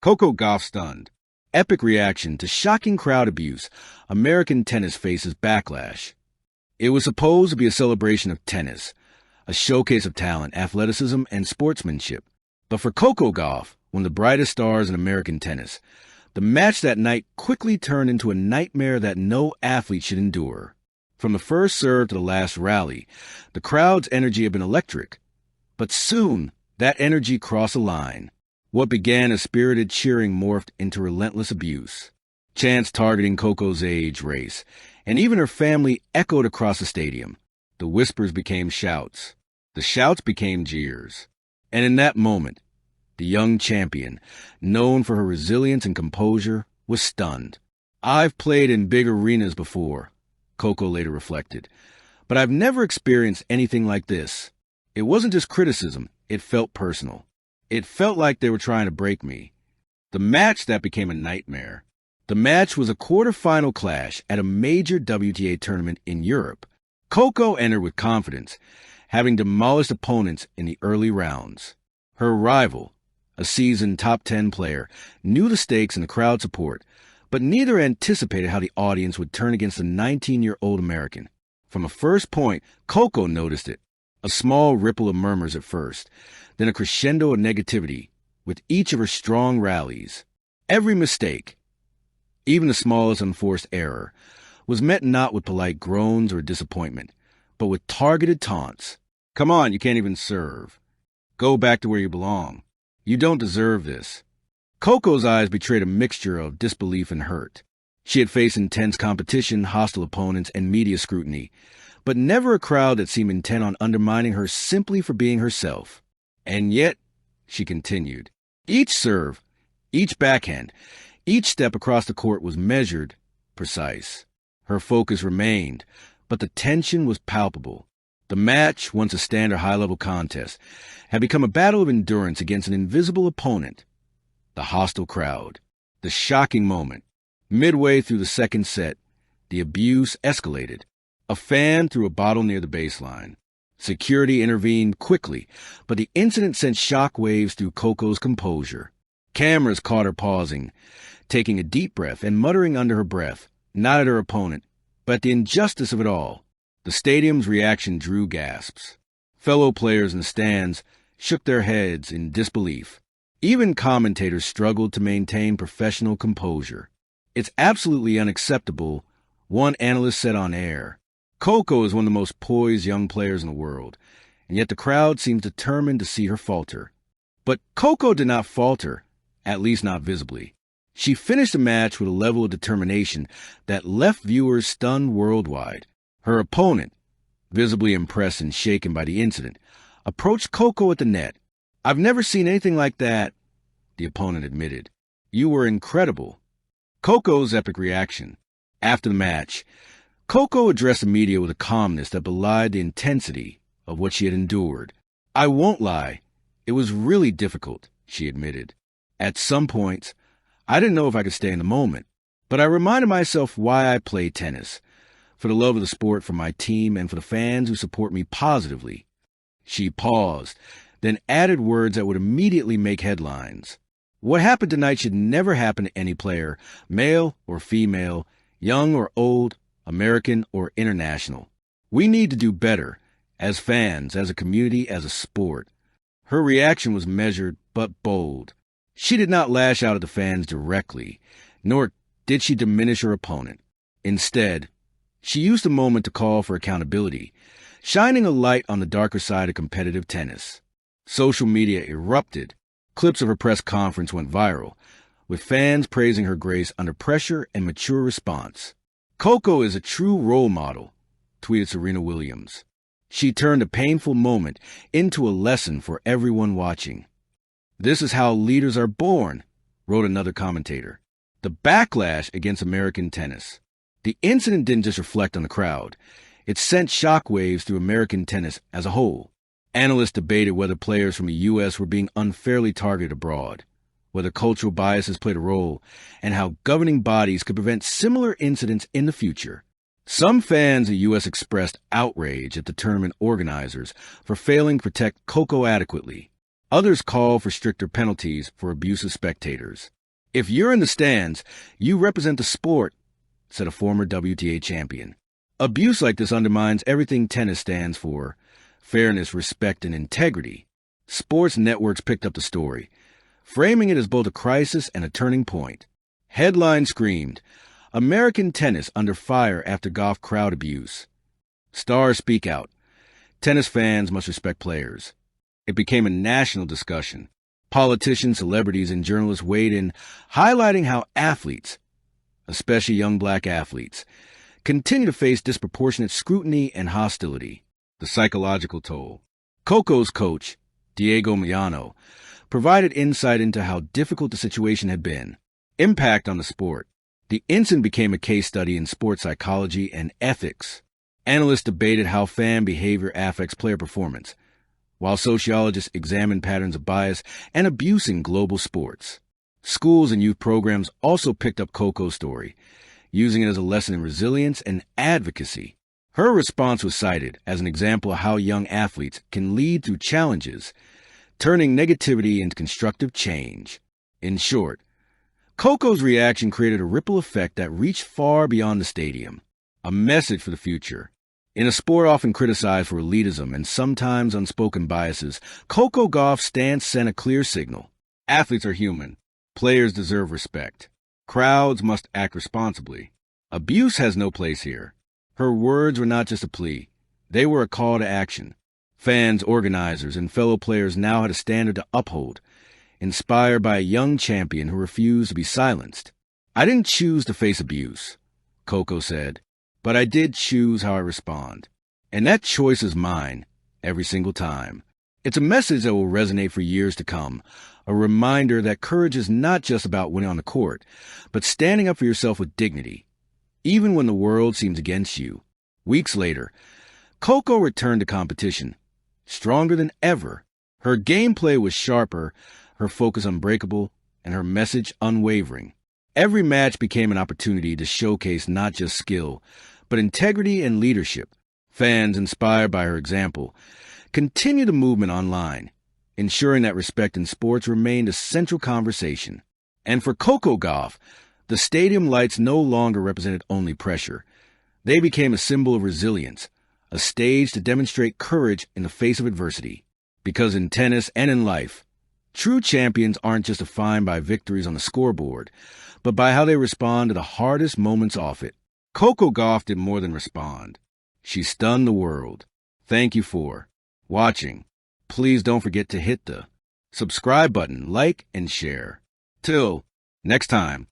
Coco Gauff stunned. Epic reaction to shocking crowd abuse. American tennis faces backlash. It was supposed to be a celebration of tennis, a showcase of talent, athleticism, and sportsmanship. But for Coco Gauff, one of the brightest stars in American tennis, the match that night quickly turned into a nightmare that no athlete should endure. From the first serve to the last rally, the crowd's energy had been electric. But soon, that energy crossed a line. What began as spirited cheering morphed into relentless abuse. Chants targeting Coco's age, race, and even her family echoed across the stadium. The whispers became shouts. The shouts became jeers. And in that moment, the young champion, known for her resilience and composure, was stunned. "I've played in big arenas before," Coco later reflected, "but I've never experienced anything like this. It wasn't just criticism, it felt personal. It felt like they were trying to break me." The match that became a nightmare. The match was a quarterfinal clash at a major WTA tournament in Europe. Coco entered with confidence, having demolished opponents in the early rounds. Her rival, a seasoned top 10 player, knew the stakes and the crowd support, but neither anticipated how the audience would turn against the 19-year-old American. From a first point, Coco noticed it. A small ripple of murmurs at first, then a crescendo of negativity with each of her strong rallies. Every mistake, even the smallest unforced error, was met not with polite groans or disappointment, but with targeted taunts. "Come on, you can't even serve. Go back to where you belong. You don't deserve this." Coco's eyes betrayed a mixture of disbelief and hurt. She had faced intense competition, hostile opponents, and media scrutiny, but never a crowd that seemed intent on undermining her simply for being herself. And yet, she continued. Each serve, each backhand, each step across the court was measured, precise. Her focus remained, but the tension was palpable. The match, once a standard high-level contest, had become a battle of endurance against an invisible opponent. The hostile crowd. The shocking moment. Midway through the second set, the abuse escalated. A fan threw a bottle near the baseline. Security intervened quickly, but the incident sent shock waves through Coco's composure. Cameras caught her pausing, taking a deep breath and muttering under her breath, not at her opponent, but at the injustice of it all. The stadium's reaction drew gasps. Fellow players in the stands shook their heads in disbelief. Even commentators struggled to maintain professional composure. "It's absolutely unacceptable," one analyst said on air. Coco is one of the most poised young players in the world, and yet the crowd seems determined to see her falter. But Coco did not falter, at least not visibly. She finished the match with a level of determination that left viewers stunned worldwide. Her opponent, visibly impressed and shaken by the incident, approached Coco at the net. "I've never seen anything like that," the opponent admitted. "You were incredible." Coco's epic reaction. After the match, Coco addressed the media with a calmness that belied the intensity of what she had endured. "I won't lie. It was really difficult," she admitted. "At some points, I didn't know if I could stay in the moment, but I reminded myself why I play tennis, for the love of the sport, for my team, and for the fans who support me positively." She paused, then added words that would immediately make headlines. "What happened tonight should never happen to any player, male or female, young or old, American or international. We need to do better, as fans, as a community, as a sport." Her reaction was measured but bold. She did not lash out at the fans directly, nor did she diminish her opponent. Instead, she used the moment to call for accountability, shining a light on the darker side of competitive tennis. Social media erupted. Clips of her press conference went viral, with fans praising her grace under pressure and mature response. "Coco is a true role model," tweeted Serena Williams. "She turned a painful moment into a lesson for everyone watching." "This is how leaders are born," wrote another commentator. The backlash against American tennis. The incident didn't just reflect on the crowd. It sent shockwaves through American tennis as a whole. Analysts debated whether players from the U.S. were being unfairly targeted abroad, whether cultural biases played a role, and how governing bodies could prevent similar incidents in the future. Some fans in the U.S. expressed outrage at the tournament organizers for failing to protect Coco adequately. Others called for stricter penalties for abusive spectators. If you're in the stands, you represent the sport, said a former WTA champion. Abuse like this undermines everything tennis stands for: fairness, respect, and integrity. Sports networks picked up the story, framing it as both a crisis and a turning point. Headline screamed, "American tennis under fire after Gauff crowd abuse." Stars speak out. Tennis fans must respect players. It became a national discussion. Politicians, celebrities, and journalists weighed in, highlighting how athletes, especially young black athletes, continue to face disproportionate scrutiny and hostility. The psychological toll. Coco's coach, Diego Moyano, provided insight into how difficult the situation had been. Impact on the sport. The incident became a case study in sports psychology and ethics. Analysts debated how fan behavior affects player performance, while sociologists examined patterns of bias and abuse in global sports. Schools and youth programs also picked up Coco's story, using it as a lesson in resilience and advocacy. Her response was cited as an example of how young athletes can lead through challenges, turning negativity into constructive change. In short, Coco's reaction created a ripple effect that reached far beyond the stadium, a message for the future. In a sport often criticized for elitism and sometimes unspoken biases, Coco Gauff's stance sent a clear signal. Athletes are human. Players deserve respect. Crowds must act responsibly. Abuse has no place here. Her words were not just a plea. They were a call to action. Fans, organizers, and fellow players now had a standard to uphold, inspired by a young champion who refused to be silenced. "I didn't choose to face abuse," Coco said, "but I did choose how I respond. And that choice is mine every single time." It's a message that will resonate for years to come, a reminder that courage is not just about winning on the court, but standing up for yourself with dignity, even when the world seems against you. Weeks later, Coco returned to competition, stronger than ever. Her gameplay was sharper, her focus unbreakable, and her message unwavering. Every match became an opportunity to showcase not just skill, but integrity and leadership. Fans, inspired by her example, continued the movement online, ensuring that respect in sports remained a central conversation. And for Coco Gauff, the stadium lights no longer represented only pressure. They became a symbol of resilience, a stage to demonstrate courage in the face of adversity. Because in tennis and in life, true champions aren't just defined by victories on the scoreboard, but by how they respond to the hardest moments off it. Coco Gauff did more than respond. She stunned the world. Thank you for watching. Please don't forget to hit the subscribe button, like, and share. Till next time.